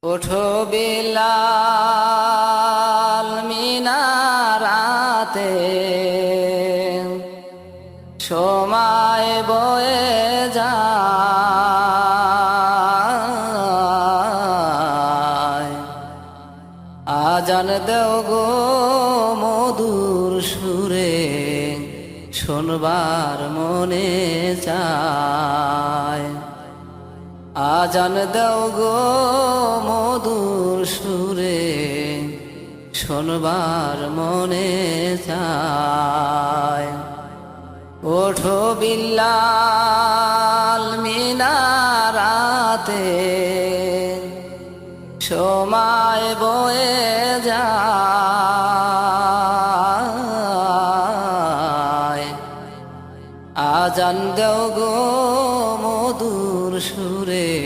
ওঠো বিলাল মিনারাতে, সময় বয়ে যায়। আজান দেও গো মধুর সুরে, শোনবার মনে চায়। আজান দেও গো মধুর সুরে, শোনবার মনে চায়। ওঠো বিল্লাল মিনারাতে, সময় বয়ে যায়। আজান দেও গো মধুর সুরে,